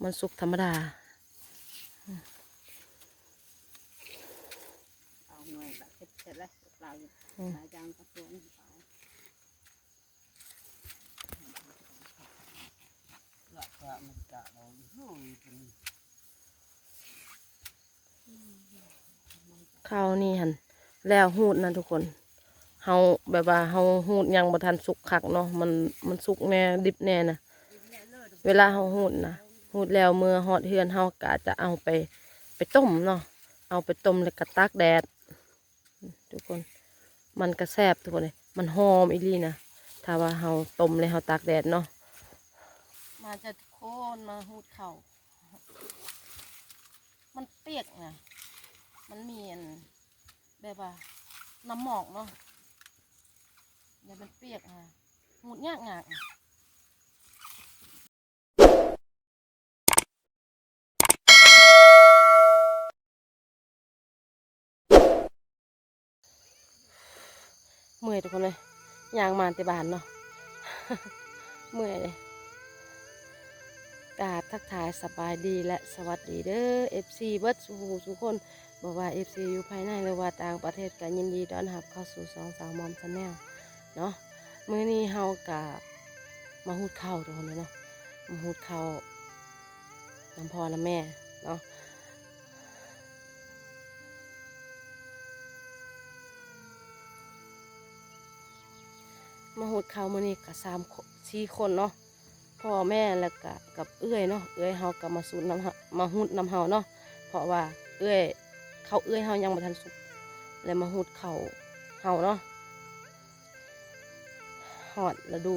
มันสุกธรรมดาเอาหน่วยแบบเสร็จแล้วเราหลายจานกระตุ้นหลักกะมันกะเราข้าวนี่หันแล้วหูดนะทุกคนเฮาแบบว่าเฮาหูดยังบ่ทันสุกคักเนาะมันสุกแน่ดิบแน่นะเวลาเฮาหูดนะหูดแล้วเมื่อฮอดเฮือนเฮาก็จะเอาไปต้มเนาะเอาไปต้มแล้วก็ตากแดดทุกคนมันก็แซ่บทุกคนเลยมันหอมอีหลีนะถ้าว่าเฮาต้มแล้วเฮาตากแดดเนาะมาจะทุกคนมาหูดข้าวมันเปียกนะมันมีแบบว่าน้ำหมอกเนาะเดี๋ยวมันเปียกอ่ะหูดยากเมื่อยทุกคนเลยยางมาแต่บ้านเนาะ เมื่อยเลยกราบทักทายสบายดีและสวัสดีเด้อ FC เบิร์ดทุกคนบอกว่า FC อยู่ภายในหรือว่าต่างประเทศกันยินดีต้อนรับเข้าสู่สองสาวมอมชาแนลเนาะมื้อนี้เฮากะมาหูดข้าวทุกคนเลยเนาะมาหูดข้าวน้ำพ่อน้ำแม่เนาะมาหูดข้าวมื้อนี้ก็4 คนเนาะพ่อแม่แล้วก็กับเอื้อยเนาะเอื้อยเฮาก็มาสูดน้ำมาหูดน้ำเฮาเนาะเพราะว่าเอื้อยเฮายังบ่ทันสุกเลยมาหูดข้าวเฮาเนาะฮอดฤดู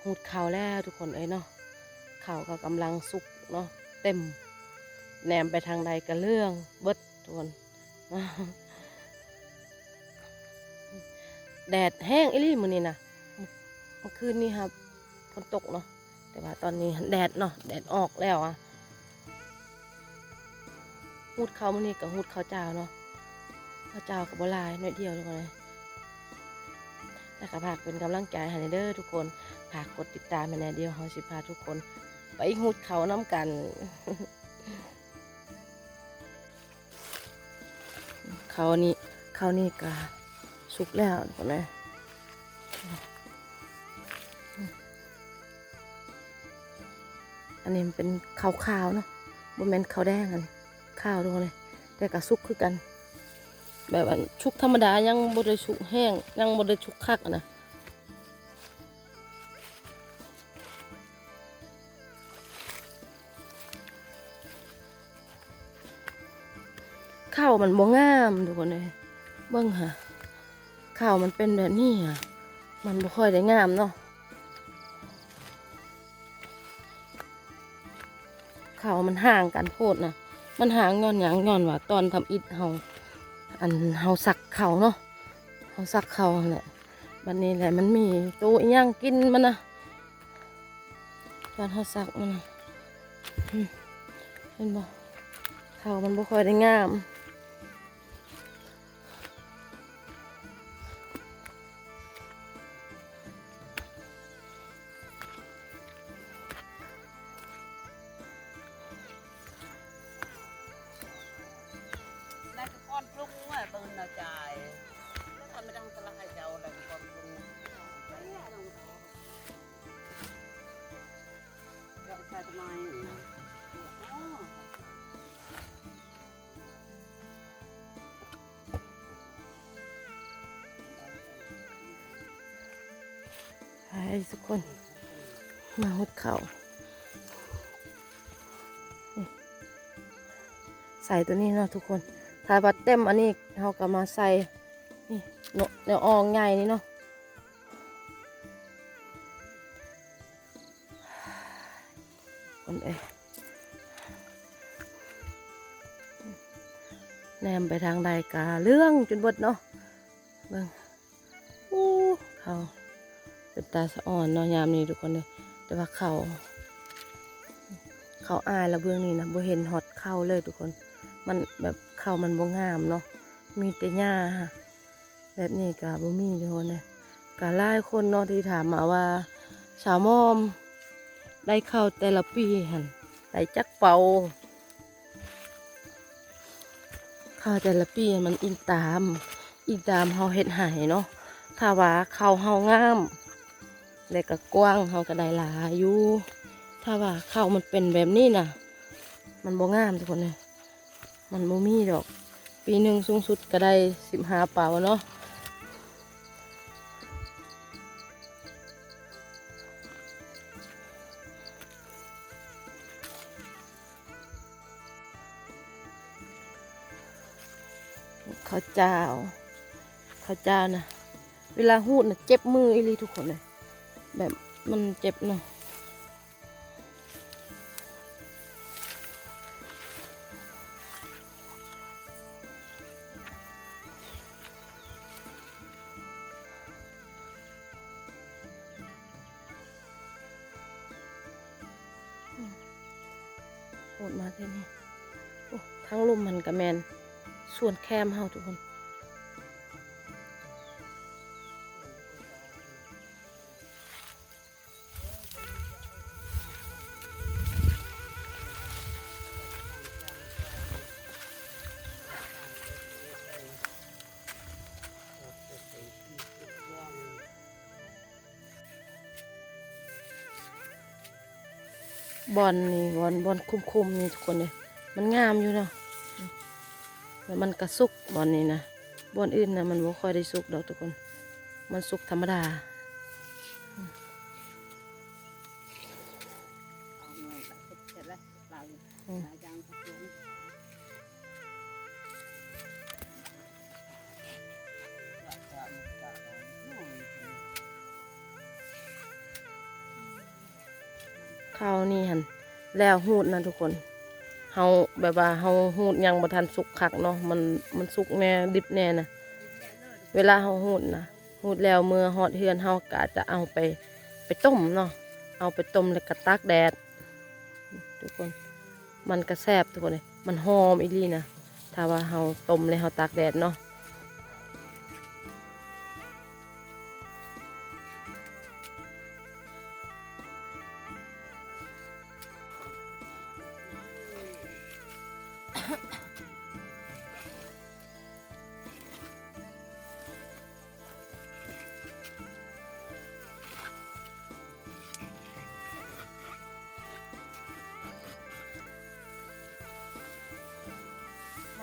หูดข้าวแล้วทุกคนเนาะข้าวก็กำลังสุกเนาะเต็มแหนมไปทางใดก็เรื่องเบิดทุกคน แดดแห้งอีหลีมื้อนี้นะเมื่อคืนนี้ครับฝนตกเนาะแต่ว่าตอนนี้แดดเนาะแดดออกแล้วอ่ะหูดข้าวมื้อนี้กับหูดข้าวเจ้าเนาะข้าวเจ้ากับบัวลายน้อยเดียวเลยแล้วก็ฝากเป็นกำลังใจให้เด้อทุกคนฝากกดติดตามให้แน่เดียวเฮาสิพาทุกคนไปหูดข้าวน้ำกัน ข้าวนี้ก็สุกแล้วทุกคนนะอันนี้มันเป็นข้าวเนาะบนแมนข้าวแดงอันข้าวทุกคนเลยแต่ก็สุกคือกันแบบว่าชุกธรรมดายังบดได้ชุกแห้งยังบดได้ชุกคักนะข้าวมันบ่งามทุกคนเลยเบิ่งค่ะข้าวมันเป็นแบบนี้อ่ะมันบ่ค่อยได้งามเนาะข้าวมันห่างกันโพดนะมันห่างย้อนว่าตอนทำอิฐเฮาสักข้าวเนาะเฮาสักข้าวแหละบัดนี้แหละมันมีตัวอีหยังกินมันนะตอนเฮาสักมันนะเห็นบ่ข้าวมันบ่ค่อยได้งามแล้วก็ก้อนปรุงว่าเบิ่นเอาใจแล้วก็ไม่ต้องสละให้เจ้าแล้วก็ก้อนปรุงเราใส่ทำไมให้ทุกคนมาหุดข้าวใส่ตัวนี้เนาะทุกคนถ้าวัดเต็มอันนี้เราก็มาใส่นี่เดี๋ยวอองใหญ่นี่เนาะคนแนมไปทางใดกาเรื่องจนเบิดเนาะเบิ่งเขาเป็นตาสะอ่อนเนาะยามนี้ทุกคนเลยแต่ว่าเขาอายละเบื้องนี้นะบ่เห็นฮอดเข้าเลยทุกคนมันแบบเข้ามันบ่งามเนาะมีแต่หญ้าแบบนี้กะบ่มีทุกคนเลยกะหลายคนเนาะที่ถามมาว่าสาวมอมได้เข้าแต่ละปีหัน ได้จักเป่าข้าวแต่ละปีมันอิงตามเฮาเฮ็ดให้เนาะถ้าว่าข้าวเฮางามแล้วก็กว้างเฮาก็ได้หลายอยู่ถ้าว่าข้าวมันเป็นแบบนี้น่ะมันบ่งามทุกคนเลยมันบ่มีดอกปีหนึ่งสูงสุดก็ได้15เป่าเนาะข้าวเจ้านะเวลาหูดนะเจ็บมืออีหลีทุกคนเลยแบบมันเจ็บเนาะหูดมาที่นี่โอ้ทั้งลมมันกระแมนส่วนแคมเฮาทุกคนบอลนี่บอลคุมนี่ทุกคนเลยมันงามอยู่เนาะแล้วมันกระสุกบอลนี่นะบอลอื่นนะมันบ่ค่อยได้สุกดอกทุกคนมันสุกธรรมดาข้าวนี่หันแล้วหูดนะทุกคนเฮาแบบว่าเฮาหูดยังบ่ทันสุกคักเนาะมันสุกแน่ดิบแน่นะเวลาเฮาหูดนะหูดแล้วเมื่อฮอดเฮือนเฮาก็จะเอาไปต้มเนาะเอาไปต้มแล้วก็ตากแดดทุกคนมันก็แซ่บทุกคนเลยมันหอมอีหลีนะถ้าว่าเฮาต้มแล้วเฮาตากแดดเนาะ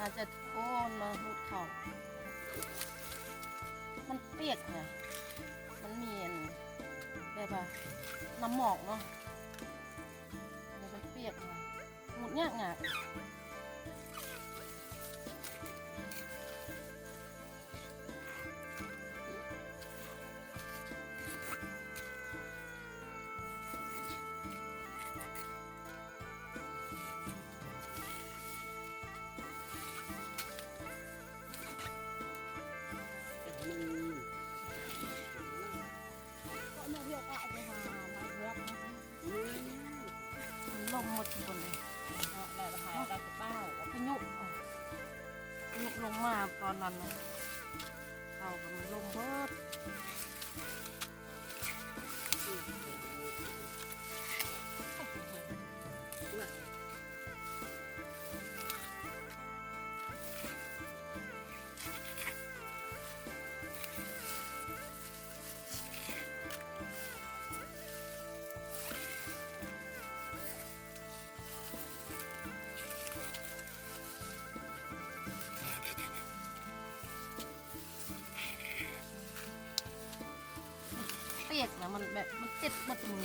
น่าจะโอ้มาหูดเข่ามันเปียกไงมันมีแบบว่าน้ำหมอกเนาะมันเปียกไงหูดยากงากลมหมดทุกคนเลยพายุลงมาตอนนั้นนะเขาก็มันลมเบิดเปียกนะมันแบบมันเจ็บหมดมือ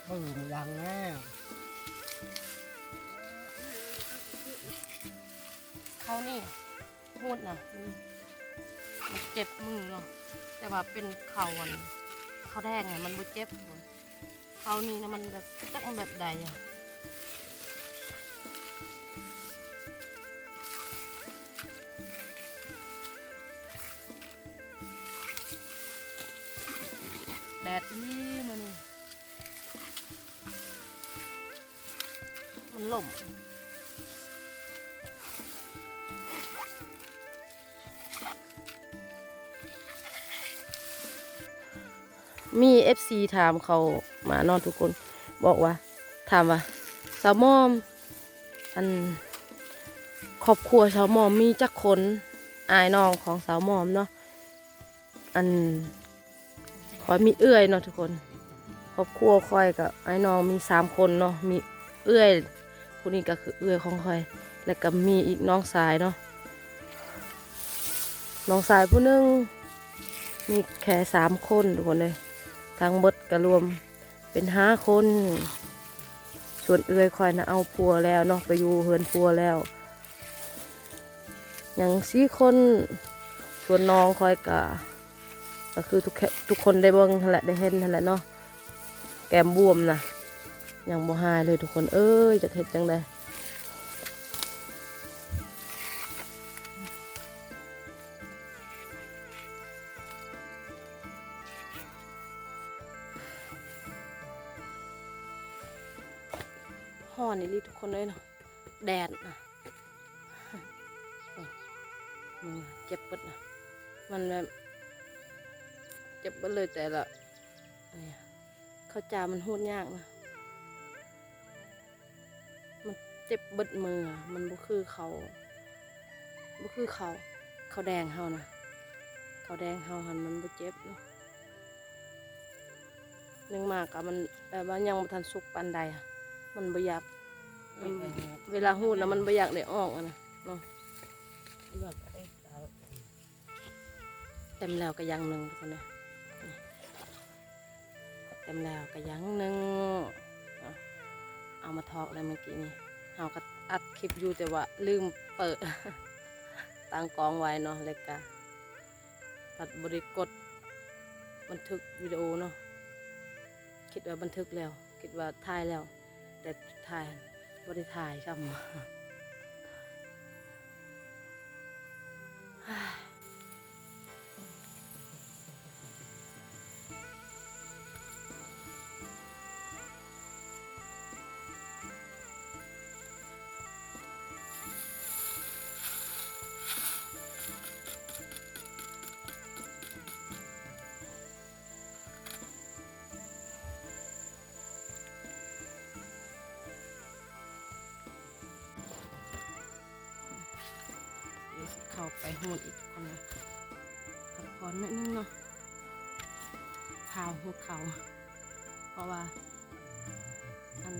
บึ้งดังแล้ว เขานี่พูดนะมันเจ็บมือเนาะแต่ว่าเป็นเขาแดงไงมันไม่เจ็บเขานี่นะมันแบบจักมันแบบใดอะแดดนี่มัน ล่ม มีFC ถามเขามานอนทุกคนบอกว่าถามว่าสาวมอมอันครอบครัวสาวมอมมีจักคนอายน้องของสาวมอมเนาะอันคอยมีเอื้อยเนาะทุกคนครอบครัวคอยกับไอ้น้องมี3 คนเนาะมีเอื้อยผู้นี้ก็คือเอื้อยของคอยแล้วก็มีอีกน้องสายเนาะน้องสายผู้หนึงมีแค่3 คนทุกคนเลยทั้งหมดก็รวมเป็น5 คนส่วนเอื้อยคอยนะเอาผัวแล้วเนาะไปอยู่เฮือนผัวแล้วอย่าง4 คนส่วนน้องคอยก็คือทุกคนได้เบิ่งนั่นแหละได้เห็นนั่นแหละเนาะแก้มบวมนะยังบ่หายเลยทุกคนเอ้ยจะเฮ็ดจังไดฮ้อนนี่ลิทุกคนเลยเนาะแดดนะเจ็บปวดนะมันแบบเจ็บปวดเลยแต่ละเนี่ยข้าวจามันหูดยากนะมันเจ็บเบิดมืออะมันบ่คือเขาแดงเฮานะเขาแดงเฮาหันมันบ่เจ็บเนาะยังมากอะมันแบบว่ายังบ่ทันสุกปานใดอะมันบ่อยากเวลาหูดแล้วมันบ่อยากได้ออกอะนะเนาะเต็มแล้วก็ยังหนึ่งทุกคนเลยเต็มแล้วก็ยังหนึ่งเอามาทอกเลยเมื่อกี้นี่เราก็อัดคลิปอยู่แต่ว่าลืมเปิด ตั้งกองไว้เนาะเลยกะปัดบริกดบันทึกวิดีโอเนาะคิดว่าบันทึกแล้วคิดว่าถ่ายแล้วแต่ถ่ายบริถ่ายซ้ำ เข้าไปหูดอีกคนนะพักผ่อนนิดนึงเนาะข่าวหูเขาเพราะว่าอัน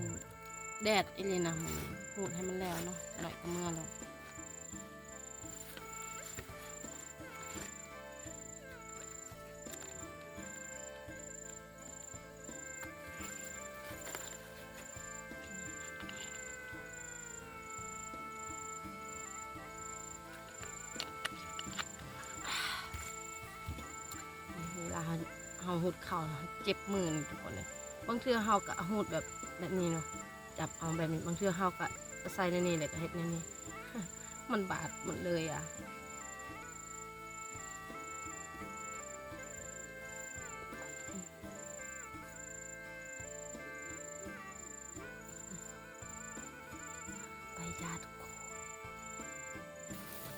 แดดอีเลยนะมันหูดให้มันแล้วเนาะหน่อยก็เมื่อแล้วเวลาเฮาหูดเข่าเจ็บมือนี่ทุกคนเลยบางเทื่อเฮาก็หูดแบบนี้เนาะจับเอาแบบนี้บางเทื่อเฮาก็ใส่ในนี่เลยก็เฮ็ดในนี่ มันบาดหมดเลยอ่ะไปจ้าทุกคน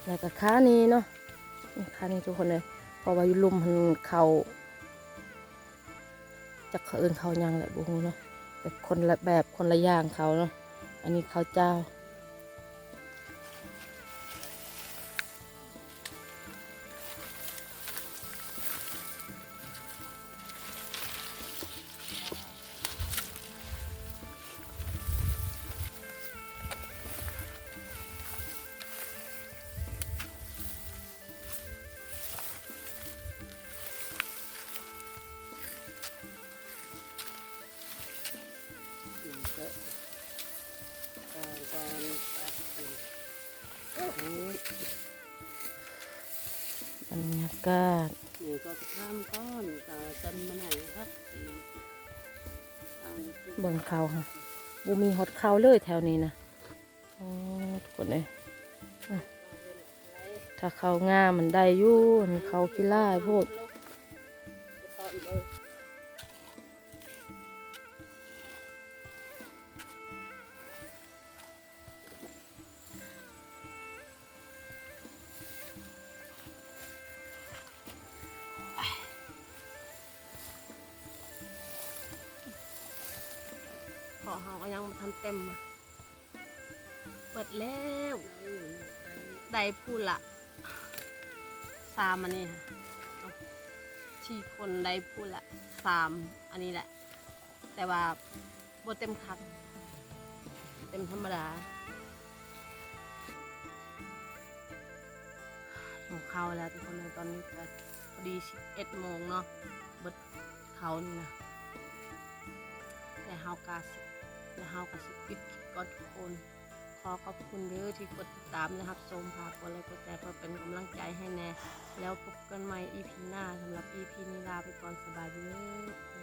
แล้วก็ขานี้เนาะขานี้ทุกคนเลยเพราะว่าอยู่ลุมมันเขาจะเขาเอินเขายังแหละบุ้งเนาะแบบคนละแบบคนละอย่างเขาเนาะอันนี้เขาเจ้าบรรยากาศ นี่ก็จะทำก้อนแต่จนมันไหนครับเอา เบิ่งเขาค่ะบูมีฮอตเขาเลยแถวนี้นะอ๋อทุกคนเลยถ้าเขางามมันได้อยู่มันเขากีฬาโพด เฮาก็ยังบ่ทันเต็มอะเปิดแล้วได้พูดละ3อันนี้ค่ะเอาที่คนได้พูดละ3อันนี้แหละ แต่ว่าบ่เต็มคักเต็มธรรมดาหิวข้าวแล้วทุกคนในตอนนี้ก็พอดี11 โมงเนาะเบิดเขานี่นะแล้วเฮากาสิปิดคลิปก่อนทุกคนขอขอบคุณเด้อที่กดติดตามนะครับชมฝากกดไลค์กดแชร์เพื่อเป็นกำลังใจให้แน่แล้วพบกันใหม่ EP หน้าสำหรับ EP นี้ลาไปก่อนสบายดีเด้อ